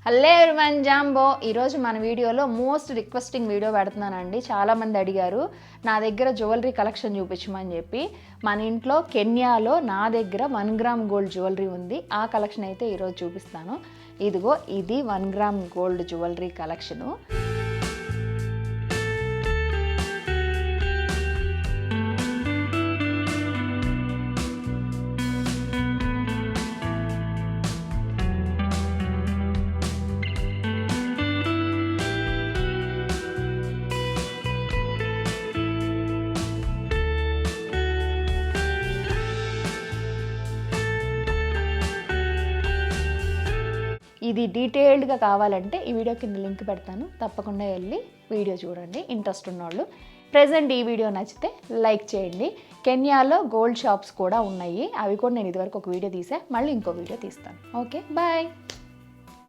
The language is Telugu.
Hello everyone, jumbo. ఈరోజు మన వీడియోలో మోస్ట్ రిక్వెస్టింగ్ వీడియో పెడుతున్నానండి. చాలామంది అడిగారు నా దగ్గర జ్యువెలరీ కలెక్షన్ చూపించమని చెప్పి. మన ఇంట్లో కెన్యాలో నా దగ్గర 1 గ్రామ్ గోల్డ్ జ్యువెలరీ ఉంది. ఆ కలెక్షన్ అయితే ఈరోజు చూపిస్తాను. ఇదిగో ఇది 1 గ్రామ్ గోల్డ్ జ్యువెలరీ కలెక్షను. ఇది డీటెయిల్డ్గా కావాలంటే ఈ వీడియో కింద లింక్ పెడతాను, తప్పకుండా వెళ్ళి వీడియో చూడండి ఇంట్రెస్ట్ ఉన్నోళ్ళు. ప్రెజెంట్ ఈ వీడియో నచ్చితే లైక్ చేయండి. కెన్యాలో గోల్డ్ షాప్స్ కూడా ఉన్నాయి, అవి కూడా నేను ఇదివరకు ఒక వీడియో తీసా, మళ్ళీ ఇంకో వీడియో తీస్తాను. Okay, bye.